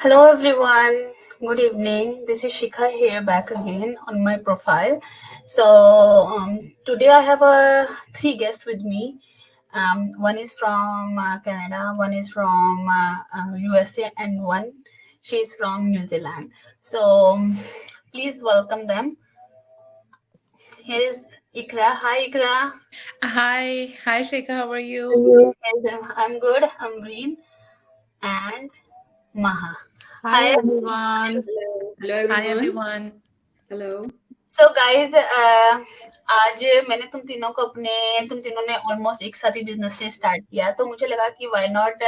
Hello everyone, good evening. This is Shikha here back again on my profile. Today I have three guests with me. One is from Canada, one is from USA, and one she's from New Zealand. Please welcome them. Here is Ikra. Hi Ikra. Hi, Shekha, how are you? Yes, I'm good. I'm Reen and Maha. Hi Hi. everyone. Hello. Hello Hi, everyone. everyone. Hello. So guys आज मैंने तुम तीनों ने almost एक साथ ही business से start किया, तो मुझे लगा कि why not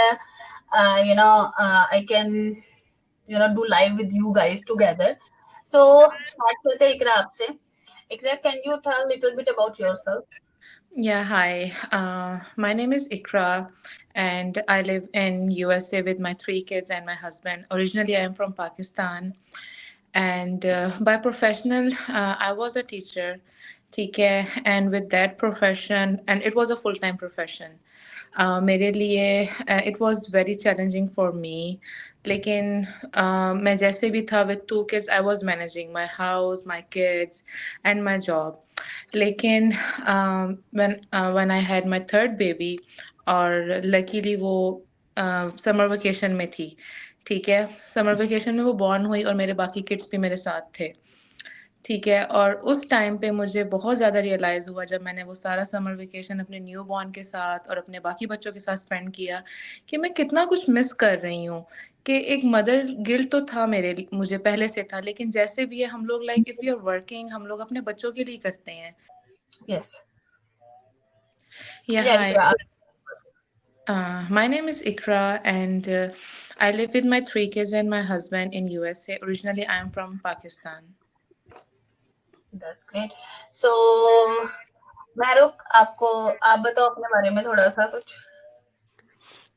you know I can do live with you guys together. So start करते हैं इकरा आपसे. Iqra, can you tell little bit about yourself? Yeah, hi. My name is Ikra, and I live in USA with my three kids and my husband. Originally, I am from Pakistan, and by professional, I was a teacher. ठीक है, and with that profession, and it was a full-time profession. मेरे लिए it was very challenging for me. लेकिन मैं जैसे भी था with two kids, I was managing my house, my kids, and my job. लेकिन when I had my third baby, और luckily वो समर वेकेशन में थी. ठीक है, समर वेकेशन में वो बॉर्न हुई और मेरे बाकी किड्स भी मेरे साथ थे. ठीक है, और उस टाइम पे मुझे बहुत ज़्यादा रियलाइज़ हुआ जब मैंने वो सारा समर वेकेशन अपने न्यू बॉर्न के साथ और अपने बाकी बच्चों के साथ स्पेंड किया, कि मैं कितना कुछ मिस कर रही हूँ. कि एक मदर गिल्ट तो था मुझे पहले से था, लेकिन जैसे भी है हम लोग like if we are working, हम लोग अपने बच्चों के लिए करते हैं. यस. या या हाय. इकरा. My name is Ikra, and I live with my three kids and my husband in USA. Originally, I am from Pakistan. That's great. So Mahrukh, आप बताओ अपने बारे में थोड़ा सा कुछ.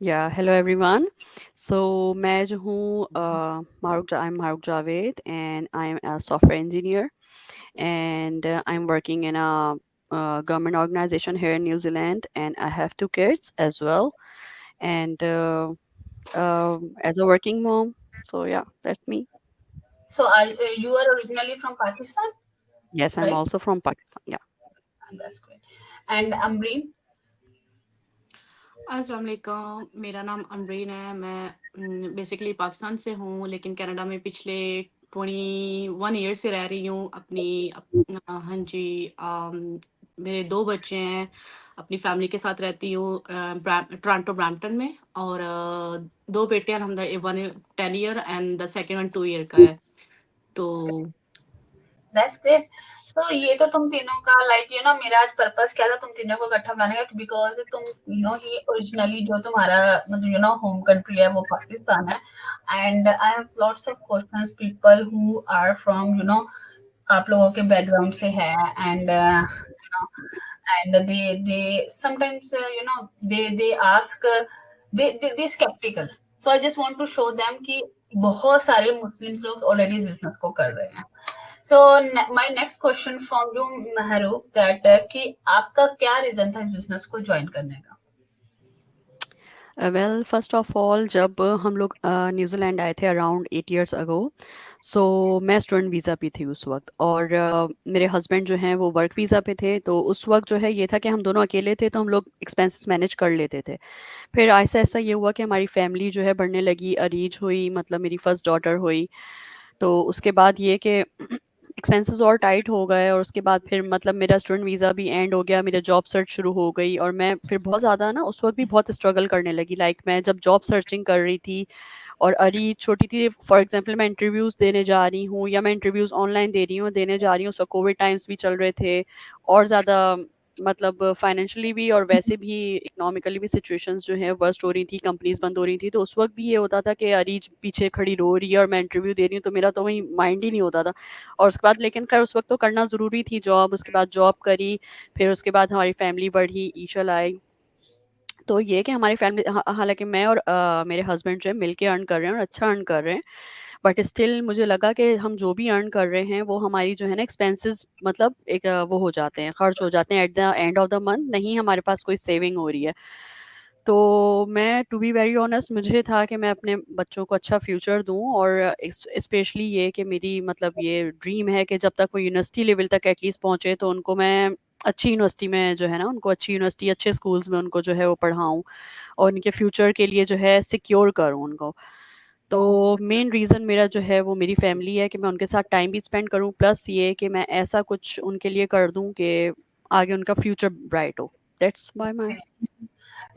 Yeah, hello everyone. So मैं जो हूँ I'm Maruk Javed and I am a software engineer and I'm working in a government organization here in New Zealand and I have two kids as well and as a working mom. So yeah, that's me. So you are originally from Pakistan, Yes, I'm right? also from Pakistan. Yeah. And that's great. And Amreen? अस्सलाम वालेकुम, मेरा नाम अमरीन है। मैं basically Pakistan से हूँ, लेकिन Canada में पिछले 21 ईयर से रह रही हूँ। हाँ जी। मेरे 2 बच्चे हैं, अपनी फैमिली के साथ रहती हूँ टोरंटो ब्रैम्पटन में और 2 बेटे हैं अल्हम्दुलिल्लाह, one 10 year and the second one 2 year का है। तो That's great. So ये तो तुम तीनों का मेरा आज पर्पस क्या था तुम तीनों को इकट्ठा बनाने का, बिकॉज तुम तीनों ही ओरिजिनली जो तुम्हारा मतलब होम कंट्री है वो पाकिस्तान है. And I have lots of questions people who are from आप लोगों के बैकग्राउंड से है. And they sometimes they ask they skeptical. So I just want to show them कि बहुत सारे मुस्लिम लोग ऑलरेडी इस बिजनेस को कर रहे हैं. So my next question from you Mahrukh, that कि आपका क्या रीजन था इस बिजनेस को ज्वाइन करने का? वेल फर्स्ट ऑफ ऑल जब हम लोग न्यूजीलैंड आए थे अराउंड 8 years अगो. सो मैं स्टूडेंट वीज़ा पे थी उस वक्त और मेरे हस्बैंड जो हैं वो वर्क वीज़ा पे थे. तो उस वक्त जो है ये था कि हम दोनों अकेले थे तो हम लोग एक्सपेंसेस मैनेज कर लेते थे. फिर ऐसा ऐसा ये हुआ कि हमारी फैमिली जो है बढ़ने लगी, अरीज हुई, मतलब मेरी फर्स्ट डॉटर हुई. तो उसके बाद ये कि एक्सपेंसेस और टाइट हो गए और उसके बाद फिर मतलब मेरा स्टूडेंट वीज़ा भी एंड हो गया, मेरा जॉब सर्च शुरू हो गई और मैं फिर बहुत ज़्यादा ना उस वक्त भी बहुत स्ट्रगल करने लगी. लाइक मैं जब जॉब सर्चिंग कर रही थी और अरी छोटी थी, फॉर एग्जांपल मैं इंटरव्यूज़ देने जा रही हूँ या मैं इंटरव्यूज़ ऑनलाइन दे रही हूँ, देने जा रही हूँ, सो कोविड टाइम्स भी चल रहे थे और ज़्यादा मतलब फाइनेंशियली भी और वैसे भी इकोनॉमिकली भी सिचुएशंस जो है वर्स्ट हो रही थी, कंपनीज बंद हो रही थी. तो उस वक्त भी ये होता था कि अरी पीछे खड़ी रो रही है और मैं इंटरव्यू दे रही हूँ, तो मेरा तो वही माइंड ही नहीं होता था. और उसके बाद लेकिन खैर उस वक्त तो करना ज़रूरी थी जॉब. उसके बाद जॉब करी, फिर उसके बाद हमारी फैमिली बढ़ी, ईशल आई. तो ये कि हमारी फैमिली हालांकि मैं और मेरे हस्बैंड जो है मिलके अर्न कर रहे हैं और अच्छा अर्न कर रहे हैं, बट स्टिल मुझे लगा कि हम जो भी अर्न कर रहे हैं वो हमारी जो है ना एक्सपेंसेस मतलब वो हो जाते हैं, खर्च हो जाते हैं at the end of the month, नहीं हमारे पास कोई सेविंग हो रही है. तो मैं टू बी वेरी ऑनेस्ट मुझे था कि मैं अपने बच्चों को अच्छा फ्यूचर दूं, और स्पेशली ये कि मेरी मतलब ये ड्रीम है कि जब तक वो यूनिवर्सिटी लेवल तक एटलीस्ट पहुंचे तो उनको मैं अच्छी यूनिवर्सिटी में जो है ना, उनको अच्छी यूनिवर्सिटी अच्छे स्कूल्स में उनको जो है वो पढ़ाऊं और उनके फ्यूचर के लिए जो है सिक्योर करूं उनको। तो मेन रीज़न मेरा जो है वो मेरी फैमिली है कि मैं उनके साथ टाइम भी स्पेंड करूं, प्लस ये कि मैं ऐसा कुछ उनके लिए कर दूं कि आगे उनका फ्यूचर ब्राइट हो। दैट्स व्हाई माय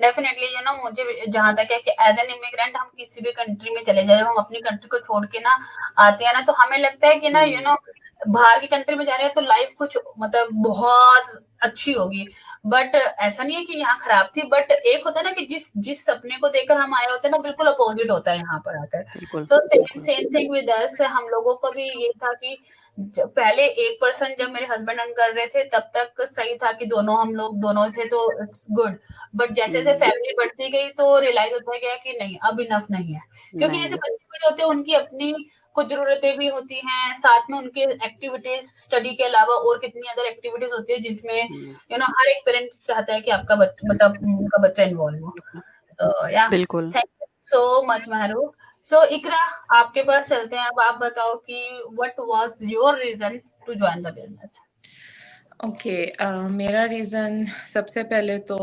डेफिनेटली मुझे जहां तक है कि एज एन इमिग्रेंट हम किसी भी कंट्री में चले जाए, हम अपनी कंट्री को छोड़ के ना आते हैं ना, तो हमें लगता है कि ना बाहर की कंट्री में जा रहे हैं तो लाइफ कुछ मतलब बहुत अच्छी होगी, बट ऐसा नहीं है कि यहाँ खराब थी, बट एक होता है ना कि जिस जिस सपने को देखकर हम आए होते हैं ना, बिल्कुल अपोजिट होता है यहाँ पर आकर। बिल्कुल so same thing with us, हम लोगों को भी ये था कि पहले 1% जब मेरे हस्बैंड अर्न कर रहे थे तब तक सही था कि हम लोग दोनों थे तो इट्स गुड, बट जैसे जैसे फैमिली बढ़ती गई तो रियलाइज होता गया कि नहीं, अब इनफ नहीं है, क्योंकि नहीं जैसे है। बच्चे बड़े होते हैं उनकी अपनी कुछ जरूरतें भी होती हैं, साथ में उनके एक्टिविटीज स्टडी के अलावा और कितनी अदर एक्टिविटीज होती है जिसमें हर एक पेरेंट चाहता है कि आपका मतलब उनका बच्चा इन्वॉल्व हो। सो या बिल्कुल। Thank you so much Mahrukh. So Iqra, आपके पास चलते हैं, अब आप बताओ कि what was your reason to join the business? Okay, मेरा रीज़न सबसे पहले तो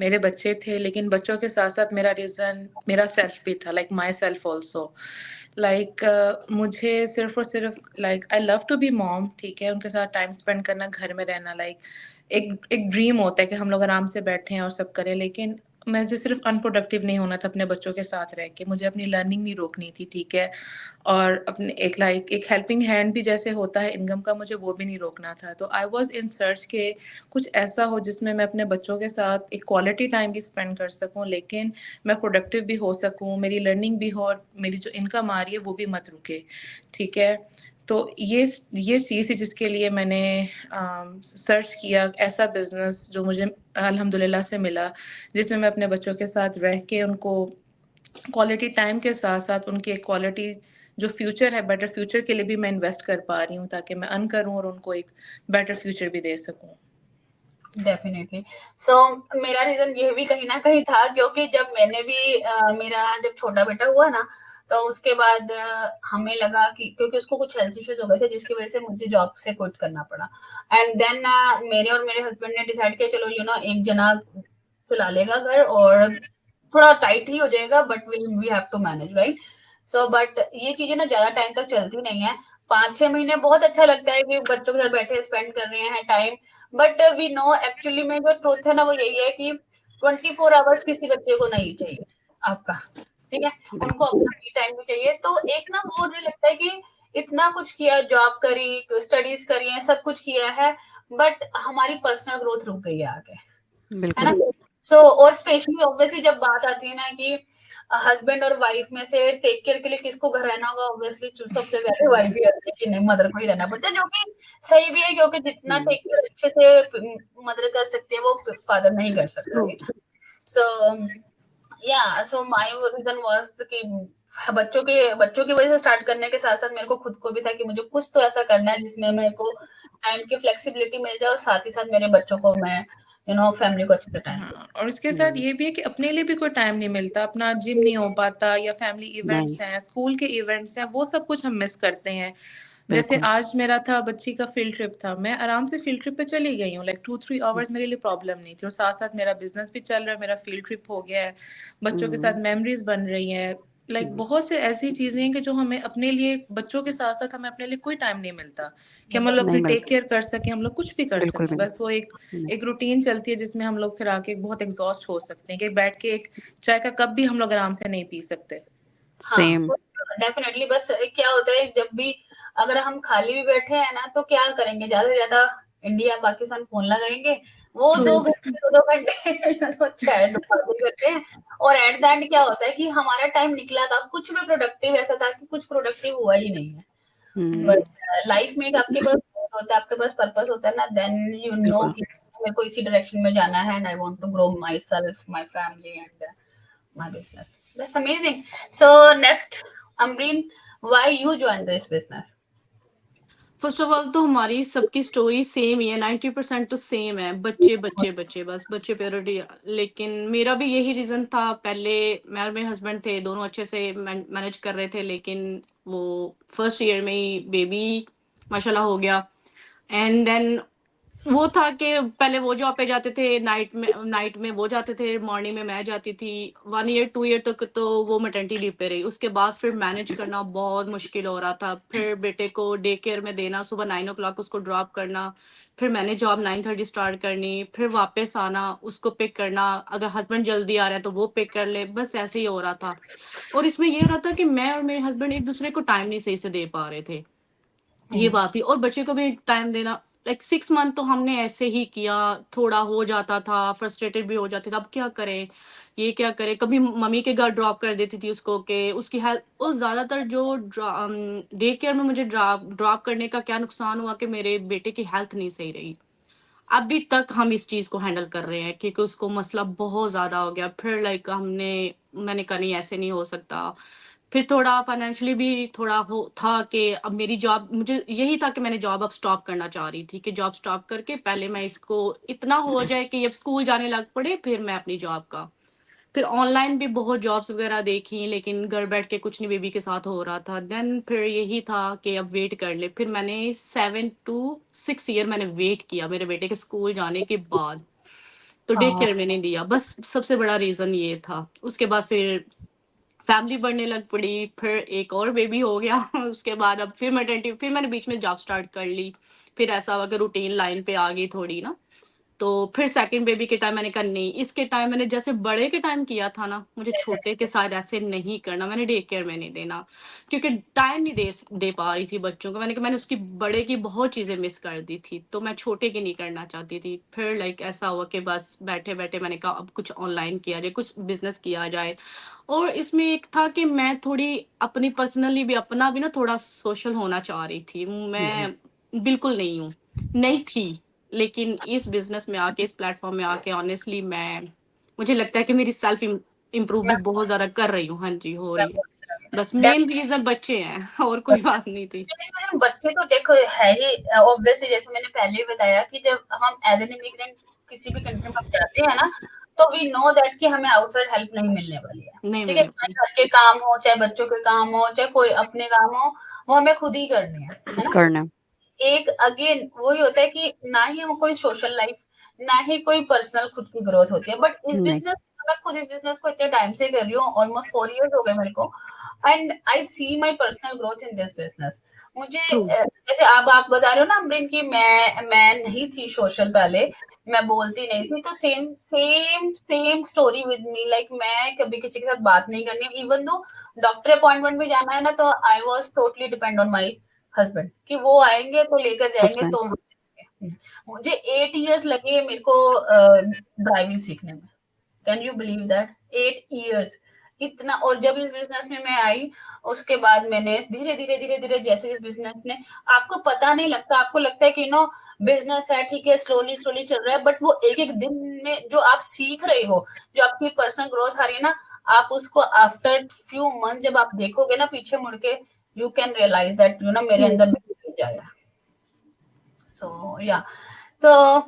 मेरे बच्चे थे, लेकिन बच्चों के साथ साथ मेरा रीज़न मेरा सेल्फ भी था, like my self also. Like मुझे सिर्फ और सिर्फ like I love to be mom, ठीक है, उनके साथ टाइम स्पेंड करना, घर में रहना, लाइक एक ड्रीम होता है कि हम लोग आराम से बैठे हैं और सब करें, लेकिन मुझे सिर्फ अनप्रोडक्टिव नहीं होना था अपने बच्चों के साथ रह के, मुझे अपनी लर्निंग नहीं रोकनी थी, ठीक है, और अपने एक हेल्पिंग हैंड भी जैसे होता है इनकम का, मुझे वो भी नहीं रोकना था। तो आई वाज इन सर्च के कुछ ऐसा हो जिसमें मैं अपने बच्चों के साथ एक क्वालिटी टाइम भी स्पेंड कर सकूं, लेकिन मैं प्रोडक्टिव भी हो सकूं, मेरी लर्निंग भी हो और मेरी जो इनकम आ रही है वो भी मत रुके, ठीक है। तो ये चीज़ थी जिसके लिए मैंने सर्च किया ऐसा बिज़नेस जो मुझे अल्हम्दुलिल्लाह से मिला, जिसमें मैं अपने बच्चों के साथ रह के उनको क्वालिटी टाइम के साथ-साथ उनकी एक क्वालिटी जो फ्यूचर है, बेटर फ्यूचर के लिए भी मैं इन्वेस्ट कर पा रही हूँ, ताकि मैं अर्न करूँ और उनको एक बेटर फ्यूचर भी दे सकूँ। डेफिनेटली। सो मेरा रीजन ये भी कहीं ना कहीं था, क्योंकि जब मैंने भी मेरा जब छोटा बेटा हुआ ना, तो उसके बाद हमें लगा कि क्योंकि उसको कुछ हेल्थ इश्यूज हो गए थे जिसकी वजह से मुझे जॉब से क्विट करना पड़ा, एंड देन मेरे और मेरे हस्बैंड ने डिसाइड किया चलो एक जना खिला लेगा घर, और थोड़ा टाइट ही हो जाएगा but we have to manage, right. So but ये चीजें ना ज्यादा टाइम तक चलती नहीं है, 5-6 महीने बहुत अच्छा लगता है कि बच्चों के साथ बैठे स्पेंड कर रहे हैं time, but we know actually में जो ट्रूथ है ना वो यही है कि 24 आवर्स किसी बच्चे को नहीं चाहिए आपका, ठीक है, उनको अपना फ्री टाइम भी चाहिए। तो एक ना वो मुझे लगता है कि इतना कुछ किया, जॉब करी, स्टडीज करी है, सब कुछ किया है, बट हमारी पर्सनल ग्रोथ रुक गई है आगे, है ना। बिल्कुल। सो और स्पेशली ऑब्वियसली जब बात आती है ना कि हस्बैंड और वाइफ में से टेक केयर के लिए किसको घर रहना होगा, ऑब्वियसली सबसे पहले वाइफ ही आती है कि नहीं, मदर को ही रहना पड़ता है, जो कि सही भी है, क्योंकि जितना टेक केयर अच्छे से मदर कर सकती है वो फादर नहीं कर सकता, true. Right. So yeah so my reason was कि बच्चों की वजह से स्टार्ट करने के साथ साथ मेरे को खुद को भी था कि मुझे कुछ तो ऐसा करना है जिसमें मेरे को टाइम की फ्लेक्सिबिलिटी मिल जाए और साथ ही साथ मेरे बच्चों को मैं फैमिली को अच्छे से टाइम दूं। हाँ, और इसके साथ ये भी है कि अपने लिए भी कोई टाइम नहीं मिलता, अपना जिम नहीं हो पाता या फैमिली नहीं। इवेंट्स हैं, स्कूल के इवेंट्स हैं, वो सब कुछ हम मिस करते हैं। जैसे बिल्कुल। आज मेरा था बच्ची का फील्ड ट्रिप था, मैं आराम से फील्ड ट्रिप पे चली गई हूँ, लाइक 2-3 आवर्स मेरे लिए प्रॉब्लम नहीं थी, और साथ-साथ मेरा बिज़नेस भी चल रहा है, मेरा फील्ड ट्रिप हो गया है, बच्चों के साथ मेमोरीज़ बन रही हैं। लाइक बहुत से ऐसी चीज़ें हैं कि जो हमें अपने लिए बच्चों के साथ-साथ हमें अपने लिए कोई टाइम नहीं मिलता, कि हम लोग नहीं अपनी टेक मिलता। केयर कर सकें, हम लोग कुछ भी कर बिल्कुल सकें। भी बस वो नहीं। एक रूटीन चलती है जिसमें हम लोग फिर आके बहुत एग्ज़ॉस्ट हो सकते हैं, कि बैठ के एक चाय का कप भी हम लोग आराम से नहीं पी सकते। हाँ, सेम। डेफिनेटली। बस क्या होता है जब भी अगर हम खाली भी बैठे हैं ना तो क्या करेंगे, ज्यादा से ज्यादा इंडिया पाकिस्तान फोन लगाएंगे, वो ट्रू। 2 घंटे चैट बातें करते हैं, और एट द एंड क्या होता है कि हमारा टाइम निकला था, कुछ भी प्रोडक्टिव ऐसा था कि कुछ प्रोडक्टिव हुआ ही नहीं है। बट लाइफ में एक आपके पास goal होता है, आपके पास पर्पस होता है ना, देन यू नो बिल्कुल। कि मेरे को इसी डायरेक्शन में जाना है, and I want to grow my self, my family and my business. That's amazing. So next, Amreen, why you joined this business? First of all तो हमारी सबकी स्टोरी सेम ही है, 90% तो सेम है, बच्चे बच्चे बच्चे, बस बच्चे प्योरिटी। लेकिन मेरा भी यही रीजन था, पहले मैं और मेरे हस्बैंड थे, दोनों अच्छे से मैनेज कर रहे थे, लेकिन वो फर्स्ट ईयर में ही बेबी माशाल्लाह हो गया। एंड देन वो था कि पहले वो जॉब पे जाते थे, नाइट में वो जाते थे, मॉर्निंग में मैं जाती थी। 1 ईयर 2 ईयर तक तो वो मैटरनिटी लीव पे रही। उसके बाद फिर मैनेज करना बहुत मुश्किल हो रहा था। फिर बेटे को डे केयर में देना, सुबह 9 o'clock उसको ड्रॉप करना, फिर मैंने जॉब 9:30 स्टार्ट करनी, फिर वापस आना, उसको पिक करना, अगर हस्बैंड जल्दी आ रहा है तो वो पिक कर ले, बस ऐसे ही हो रहा था। और इसमें ये हो रहा था कि मैं और मेरे हस्बैंड एक दूसरे को टाइम नहीं सही से दे पा रहे थे, ये बात थी। और बच्चे को भी टाइम देना, लाइक 6 मंथ तो हमने ऐसे ही किया, थोड़ा हो जाता था, फ्रस्ट्रेटेड भी हो जाते थे, अब क्या करें, ये क्या करें। कभी मम्मी के घर ड्रॉप कर देती थी उसको, कि उसकी हेल्थ, और ज्यादातर जो डे केयर में मुझे ड्रॉप ड्रॉप करने का क्या नुकसान हुआ कि मेरे बेटे की हेल्थ नहीं सही रही। अभी तक हम इस चीज को हैंडल कर रहे हैं, क्योंकि उसको मसला बहुत ज्यादा हो गया। फिर लाइक मैंने कहा नहीं, ऐसे नहीं हो सकता। फिर थोड़ा फाइनेंशियली भी थोड़ा हो था कि अब मेरी जॉब, मुझे यही था कि मैंने जॉब अब स्टॉप करना चाह रही थी, कि जॉब स्टॉप करके पहले मैं इसको इतना हो जाए कि अब स्कूल जाने लग पड़े, फिर मैं अपनी जॉब का। फिर ऑनलाइन भी बहुत जॉब्स वगैरह देखी, लेकिन घर बैठ के कुछ नहीं बेबी के साथ हो रहा था। देन फिर यही था कि अब वेट कर ले। फिर मैंने 7 to 6 ईयर मैंने वेट किया मेरे बेटे के स्कूल जाने के बाद, तो डे केयर में नहीं दिया। बस सबसे बड़ा रीजन ये था। उसके बाद फिर फैमिली बढ़ने लग पड़ी, फिर एक और बेबी हो गया उसके बाद अब फिर मैटरनिटी, फिर मैंने बीच में जॉब स्टार्ट कर ली। फिर ऐसा हुआ कि रूटीन लाइन पे आ गई थोड़ी ना। तो फिर सेकंड बेबी के टाइम मैंने कहा नहीं, इसके टाइम मैंने जैसे बड़े के टाइम किया था ना, मुझे छोटे के साथ ऐसे नहीं करना, मैंने डे केयर में नहीं देना, क्योंकि टाइम नहीं दे पा रही थी बच्चों को। मैंने कहा मैंने उसकी बड़े की बहुत चीजें मिस कर दी थी, तो मैं छोटे की नहीं करना चाहती थी। फिर लाइक ऐसा हुआ कि बस बैठे बैठे मैंने कहा अब कुछ ऑनलाइन किया जाए, कुछ बिजनेस किया जाए। और इसमें एक था कि मैं थोड़ी अपनी पर्सनली भी, अपना भी ना थोड़ा सोशल होना चाह रही थी। मैं बिल्कुल नहीं हूँ, नहीं थी, लेकिन इस बिजनेस में आके, इस प्लेटफॉर्म में आके ऑनेस्टली मैं, मुझे लगता है कि मेरी सेल्फ इम्प्रूवमेंट बहुत ज्यादा कर रही हूँ। हाँ जी, हो रही है। बस मेन रीजन बच्चे हैं और कोई बात नहीं थी। लेकिन बच्चे तो देखो है ही ऑब्वियसली, जैसे मैंने पहले ही बताया कि जब हम एज एन इमिग्रेंट किसी भी कंट्री में जाते हैं ना, तो वी नो दैट कि हमें आउटसाइड हेल्प नहीं मिलने वाली है। नहीं ठीक है, मिलने चाहे वाली। घर के काम हो, चाहे बच्चों के काम हो, चाहे कोई अपने काम हो, वो हमें खुद ही करने है ना। करना एक अगेन वही होता है कि ना ही हम कोई सोशल लाइफ, ना ही कोई पर्सनल खुद की ग्रोथ होती है। बट इस नहीं बिजनेस, मैं खुद इस बिजनेस को इतने टाइम से कर रही हूँ, ऑलमोस्ट 4 years हो गए मेरे को, and I see my personal growth in this business. मुझे ट्रू जैसे अब आप बता रहे हो ना अमरीन की, मैं नहीं थी सोशल पहले, मैं बोलती नहीं थी, तो same same same story with me. Like मैं कभी किसी के साथ बात नहीं करनी, इवन दो डॉक्टर अपॉइंटमेंट भी जाना है ना, तो I was totally depend on my husband कि वो आएंगे तो लेकर जाएंगे। हस्बैंड तो मुझे 8 years लगे मेरे को ड्राइविंग सीखने में। Can you believe that, 8 years इतना। और जब इस बिजनेस में मैं आई, उसके बाद मैंने धीरे धीरे धीरे धीरे, जैसे इस बिजनेस ने, आपको पता नहीं लगता, आपको लगता है कि नो बिजनेस है, ठीक है, स्लोली स्लोली चल रहा है, बट वो एक एक दिन में जो आप सीख रहे हो, जो आपकी पर्सनल ग्रोथ आ रही है ना, आप उसको आफ्टर फ्यू मंथ जब आप देखोगे ना पीछे मुड़ के, you can realize that you know मेरे अंदर भी आया। So yeah, so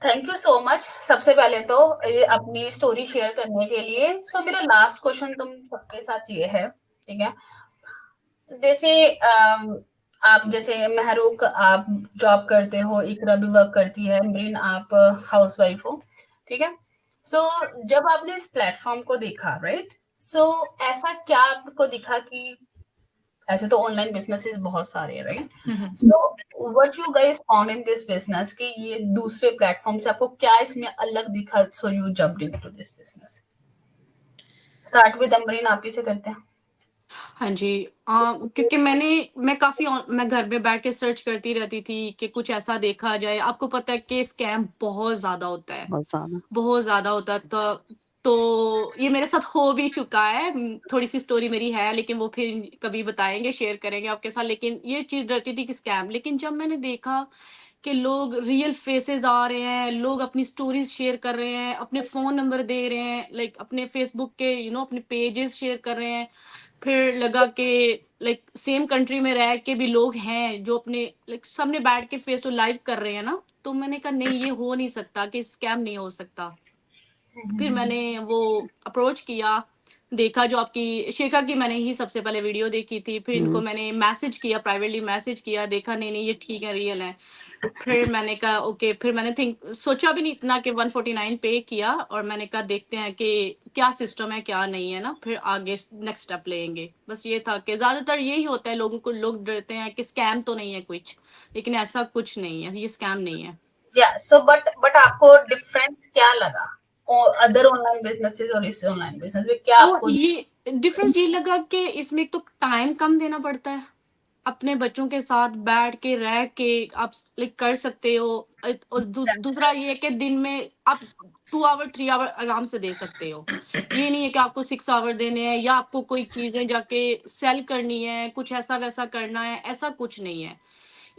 thank you so much सबसे पहले तो ये अपनी स्टोरी शेयर करने के लिए। सो मेरा लास्ट क्वेश्चन तुम सबके साथ ये है, ठीक है, जैसे आप जैसे महरूक आप जॉब करते हो, इकरा भी वर्क करती है, अमरीन आप हाउसवाइफ हो, ठीक है। सो जब आपने इस प्लेटफॉर्म को देखा, राइट, सो ऐसा क्या आपको दिखा कि ऐसे तो ऑनलाइन बिजनेसेस बहुत सारे हैं, right, so what you guys found in this business कि ये दूसरे प्लेटफॉर्म से आपको क्या इसमें अलग दिखा, so you jumped into this business. Start with Amreen, आप ही से करते हैं। हाँ जी। क्योंकि मैं घर में बैठ के सर्च करती रहती थी कि कुछ ऐसा देखा जाए। आपको पता है कि स्कैम बहुत ज्यादा होता है, बहुत ज्यादा बहुत ज्यादा होता है। तो ये मेरे साथ हो भी चुका है। थोड़ी सी स्टोरी मेरी है, लेकिन वो फिर कभी बताएंगे, शेयर करेंगे आपके साथ। लेकिन ये चीज रहती थी कि स्कैम। लेकिन जब मैंने देखा कि लोग रियल फेसेस आ रहे हैं, लोग अपनी स्टोरीज शेयर कर रहे हैं, अपने फोन नंबर दे रहे हैं, लाइक अपने फेसबुक के अपने पेजेस शेयर कर रहे हैं, फिर लगा कि लाइक सेम कंट्री में रह के भी लोग हैं जो अपने लाइक सामने बैठ के फेस टू लाइव कर रहे हैं ना, तो मैंने कहा नहीं ये हो नहीं सकता, कि स्कैम नहीं हो सकता। फिर मैंने वो अप्रोच किया, देखा जो आपकी शिखा की मैंने ही सबसे पहले वीडियो देखी थी, फिर इनको मैंने मैसेज किया, प्राइवेटली मैसेज किया, देखा नहीं नहीं ये ठीक है, रियल है। फिर मैंने कहा ओके, फिर मैंने सोचा भी नहीं इतना कि 149 पे किया, और मैंने कहा देखते हैं कि क्या सिस्टम है क्या नहीं है ना, फिर आगे नेक्स्ट स्टेप लेंगे। बस ये था कि ज्यादातर यही होता है, लोगों को, लोग डरते हैं कि स्कैम तो नहीं है कुछ, लेकिन ऐसा कुछ नहीं है, ये स्कैम नहीं है। या सो बट आपको डिफरेंस क्या लगा और अदर ऑनलाइन बिजनेसेस और इस ऑनलाइन बिजनेस में क्या और आपको? ये डिफरेंस ये लगा कि इसमें एक तो टाइम कम देना पड़ता है, अपने बच्चों के साथ बैठ के रह के आप लाइक कर सकते हो। और दूसरा ये है कि दिन में आप 2 आवर 3 आवर आराम से दे सकते हो। ये नहीं है कि आपको 6 आवर देने हैं, या आपको कोई चीजें जाके सेल करनी है, कुछ ऐसा वैसा करना है, ऐसा कुछ नहीं है।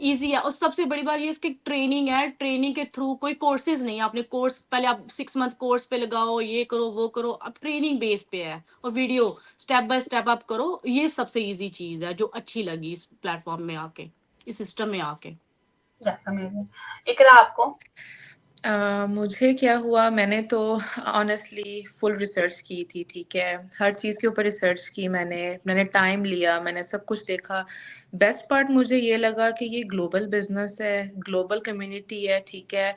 ईज़ी है, और सबसे बड़ी बात ये इसकी ट्रेनिंग है, ट्रेनिंग के थ्रू कोई कोर्सेज़ नहीं है, आपने कोर्स पहले आप 6 मंथ कोर्स पे लगाओ, ये करो, वो करो, अब ट्रेनिंग बेस पे है, और वीडियो स्टेप बाय स्टेप आप करो, ये सबसे ईज़ी चीज़ है जो अच्छी लगी इस प्लेटफ़ॉर्म में आके, इस सिस्टम में आके। Yes amazing. इकरा आपको? मुझे क्या हुआ, मैंने तो ऑनेस्टली फुल रिसर्च की थी, ठीक है, हर चीज़ के ऊपर रिसर्च की मैंने टाइम लिया, मैंने सब कुछ देखा। बेस्ट पार्ट मुझे ये लगा कि ये ग्लोबल बिजनेस है, ग्लोबल कम्युनिटी है, ठीक है,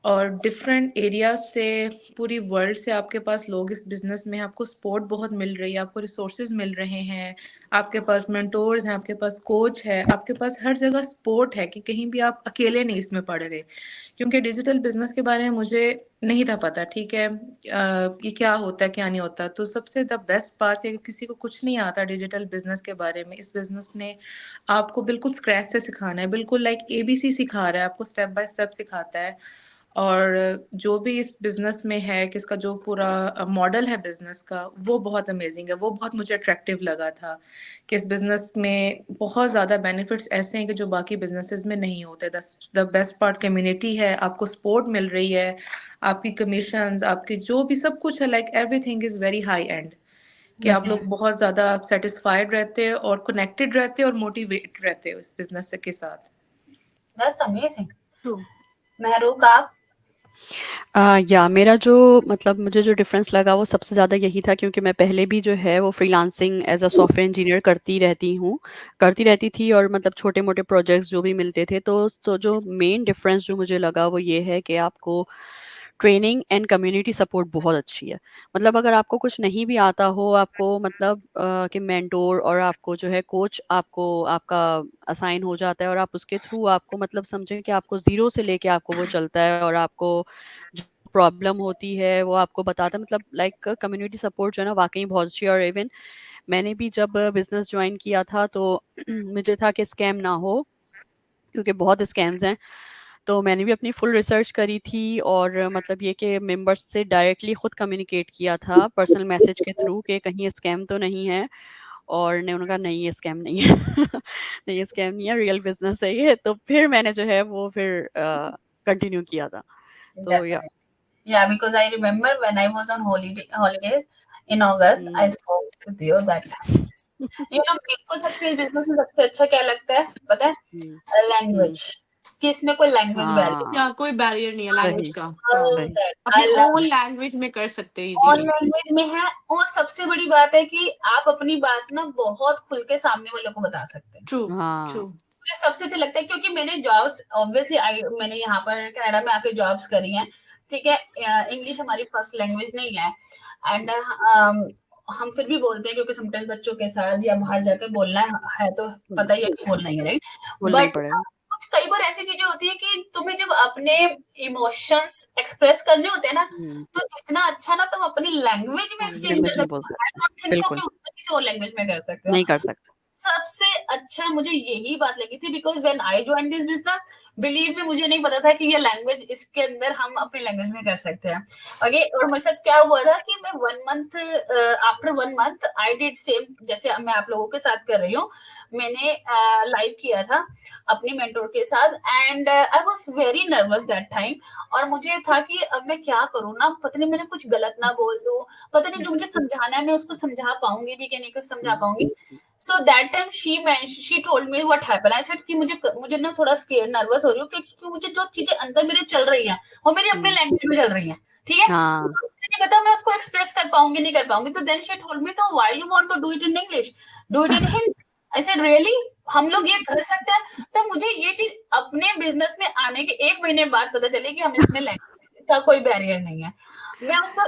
और डिफरेंट एरियाज से, पूरी वर्ल्ड से आपके पास लोग इस बिजनेस में हैं, आपको सपोर्ट बहुत मिल रही है, आपको रिसोर्सेज मिल रहे हैं, आपके पास मेंटोर्स हैं, आपके पास कोच है, आपके पास हर जगह सपोर्ट है कि कहीं भी आप अकेले नहीं इसमें पड़ रहे। क्योंकि डिजिटल बिजनेस के बारे में मुझे नहीं था पता, ठीक है, ये क्या होता है क्या नहीं होता। तो सबसे द बेस्ट बात है कि किसी को कुछ नहीं आता डिजिटल बिजनेस के बारे में, इस बिजनेस ने आपको बिल्कुल स्क्रैच से सिखाना है, बिल्कुल लाइक ABC सिखा रहा है आपको, स्टेप बाय स्टेप सिखाता है। और जो भी इस बिजनेस में है, किसका जो पूरा मॉडल है बिजनेस का, वो बहुत अमेजिंग है, वो बहुत मुझे अट्रैक्टिव लगा था कि इस बिजनेस में बहुत ज़्यादा बेनिफिट्स ऐसे हैं कि जो बाकी बिजनेसेस में नहीं होते। द बेस्ट पार्ट कम्युनिटी है, आपको सपोर्ट मिल रही है, आपकी कमीशंस, आपकी जो भी सब कुछ है, like everything is very high and, कि आप लोग बहुत ज़्यादा सेटिस्फाइड रहते हैं और कनेक्टेड रहते हैं और मोटिवेट रहते हो इस बिजनेस के साथ। That's amazing. ट्रू। महरूक आप? या मेरा जो मतलब मुझे जो डिफरेंस लगा वो सबसे ज़्यादा यही था, क्योंकि मैं पहले भी जो है वो freelancing as a software engineer करती रहती थी, और मतलब छोटे मोटे प्रोजेक्ट्स जो भी मिलते थे। तो जो मेन डिफरेंस जो मुझे लगा वो ये है कि आपको ट्रेनिंग एंड कम्युनिटी सपोर्ट बहुत अच्छी है। मतलब अगर आपको कुछ नहीं भी आता हो, आपको मतलब कि मेंटोर और आपको जो है कोच आपको आपका असाइन हो जाता है, और आप उसके थ्रू आपको मतलब समझें कि आपको ज़ीरो से लेके आपको वो चलता है, और आपको जो प्रॉब्लम होती है वो आपको बताता है। मतलब लाइक कम्युनिटी सपोर्ट जो है ना वाकई बहुत अच्छी है। और इवन मैंने भी जब बिजनेस ज्वाइन किया था तो मुझे था कि स्कैम ना हो, क्योंकि बहुत स्कैम्स हैं। तो मैंने भी अपनी फुल रिसर्च करी थी, और मतलब ये कि मेंबर्स से डायरेक्टली खुद कम्युनिकेट किया था पर्सनल मैसेज के थ्रू कि कहीं स्कैम तो नहीं है। और ने उन्होंने कहा नहीं ये स्कैम नहीं है। नहीं ये स्कैम नहीं है, रियल बिजनेस है ये। तो फिर मैंने जो है वो फिर कंटिन्यू किया था। तो या Yeah, because I remember when I was on holidays in August, I spoke with you that time. You know, मेरे को सबसे बिजनेस में सबसे अच्छा क्या लगता है पता है? लैंग्वेज, कि इसमें कोई लैंग्वेज बैरियर या कोई बैरियर नहीं है लैंग्वेज सही का, सही अपनी आई लव ओन लैंग्वेज में कर सकते हो ऑन इजीली। लैंग्वेज में है। और सबसे बड़ी बात है कि आप अपनी बात ना बहुत खुल के सामने वालों को बता सकते हैं। ट्रू हाँ ट्रू। मुझे सबसे अच्छा लगता है क्योंकि मैंने जॉब्स ऑब्वियसली मैंने यहाँ पर कनाडा में आके जॉब्स करी हैं, ठीक है। इंग्लिश हमारी फर्स्ट लैंग्वेज नहीं है, एंड हम फिर भी बोलते हैं क्योंकि समटाइम्स बच्चों के साथ या बाहर जाकर बोलना है तो पता ही है कि बोलना ही है, राइट। बोलना ही बट पड़ेगा। कुछ कई बार ऐसी चीजें होती है कि तुम्हें जब अपने इमोशंस एक्सप्रेस करने होते हैं ना, तो जितना अच्छा ना तुम अपनी लैंग्वेज में एक्सप्लेन कर लैंग्वेज नहीं बोल सकते हो, आई सकते, डोंट थिंक सो बिल्कुल कि उतना किसी और लैंग्वेज में कर सकते हो। नहीं कर सकते। सबसे अच्छा मुझे यही बात लगी थी, because when I join this business, believe में मुझे नहीं पता था कि ये लैंग्वेज इसके अंदर हम अपनी लैंग्वेज में कर सकते हैं। ओके, और मेरे साथ क्या हुआ था कि मैं 1 month, after 1 month I did same जैसे मैं आप लोगों के साथ कर रही हूँ। मैंने लाइव किया था अपनी मेंटोर के साथ, and I was very nervous that time. और मुझे था कि अब मैं क्या करूँ ना, पता नहीं मैंने कुछ गलत ना बोल दूं, पता नहीं जो मुझे समझाना है मैं उसको समझा पाऊंगी भी कि नहीं कुछ समझा पाऊंगी। So that time she told me what happened. I said कि मुझे ना थोड़ा scared nervous हो रही हूँ, क्योंकि मुझे जो चीजें अंदर मेरे चल रही हैं वो मेरी अपने लैंग्वेज में चल रही हैं, ठीक है। हाँ मुझे नहीं पता मैं उसको एक्सप्रेस कर पाऊंगी नहीं कर पाऊंगी। तो then she told me, तो why you want to do it in English, do it in Hindi. I said really, हम लोग ये कर सकते हैं। तो मुझे ये चीज अपने बिजनेस में आने के 1 महीने बाद पता चली कि हम इसमें लैंग्वेज का कोई बैरियर नहीं है। मैं उसको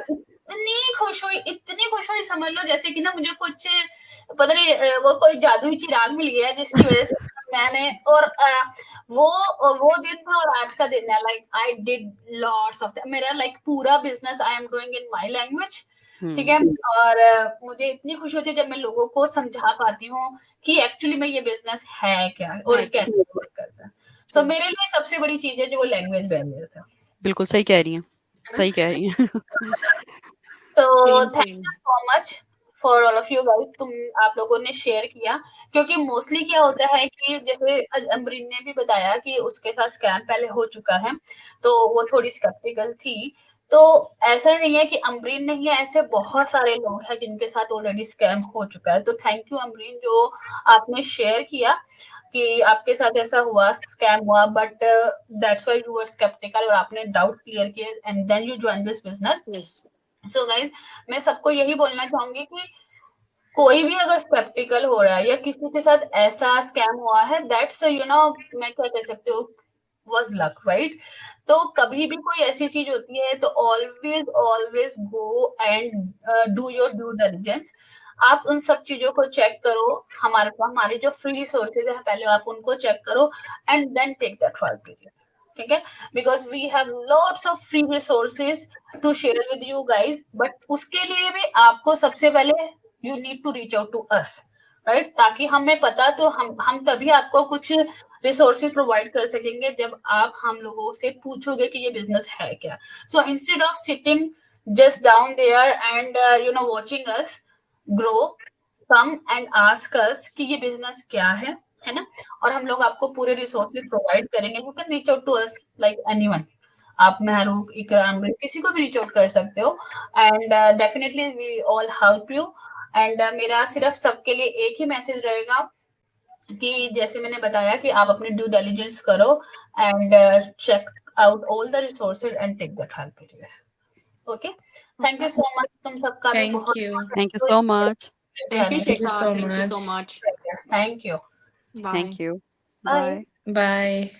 इतनी खुश हुई समझ लो, जैसे कि ना मुझे कुछ पता नहीं वो कोई जादुई चिराग मिल गया जिसकी वजह से मैंने, और वो दिन था और आज का दिन है, like I did lots of मेरा लाइक पूरा business I am doing in my language, ठीक है। और मुझे इतनी खुशी होती है जब मैं लोगों को समझा पाती हूँ कि एक्चुअली में ये बिजनेस है क्या और कैसे वर्क करता है। सो मेरे लिए सबसे बड़ी चीज है जो वो लैंग्वेज बैरियर था। बिल्कुल सही कह रही हैं, सही कह रही हैं। सो Same, thank same. You so much for all of you guys, आप लोगों ने शेयर किया। क्योंकि मोस्टली क्या होता है कि जैसे अमरीन ने भी बताया कि उसके साथ स्कैम पहले हो चुका है, तो वो थोड़ी स्केप्टिकल थी। तो ऐसा नहीं है कि अमरीन नहीं है, ऐसे बहुत सारे लोग हैं जिनके साथ ऑलरेडी स्कैम हो चुका है। तो थैंक यू अमरीन, जो आपने शेयर किया कि आपके साथ ऐसा हुआ, स्कैम हुआ, but that's why you were skeptical और आपने डाउट क्लियर किए and then you join this business. Yes. So guys, मैं सबको यही बोलना चाहूंगी कि कोई भी अगर स्केप्टिकल हो रहा है या किसी के साथ ऐसा स्कैम हुआ है, दैट्स मैं क्या कह सकती हूँ, वाज लक, राइट। तो कभी भी कोई ऐसी चीज होती है तो always always go and do your due diligence. आप उन सब चीजों को चेक करो, हमारे जो फ्री रिसोर्सेज है पहले आप उनको चेक करो and then take that trial period, ठीक है। Because we have lots of free resources to share with you guys, but उसके लिए भी आपको सबसे पहले you need to reach out to us, right. ताकि हमें पता तो हम तभी आपको कुछ रिसोर्सेज प्रोवाइड कर सकेंगे जब आप हम लोगों से पूछोगे कि ये बिजनेस है क्या। So instead of sitting just down there and watching us grow, come and ask us कि ये बिजनेस क्या है ना। और हम लोग आपको पूरे रिसोर्सेज प्रोवाइड करेंगे। You can reach out to us like anyone, आप महरूक, इकराम, किसी को भी रीच आउट कर सकते हो and definitely we all help you. And मेरा सिर्फ सबके लिए एक ही मैसेज रहेगा कि जैसे मैंने बताया कि आप अपने ड्यू डिलिजेंस करो and check out all the resources and take the trial period. Okay, thank you so much. तुम सबका भी Thank बहुत you. Thank you so much. Thank you, Thank you Shikha. so Thank you so much. much. Thank you, Bye. Thank you, bye. Bye. Bye.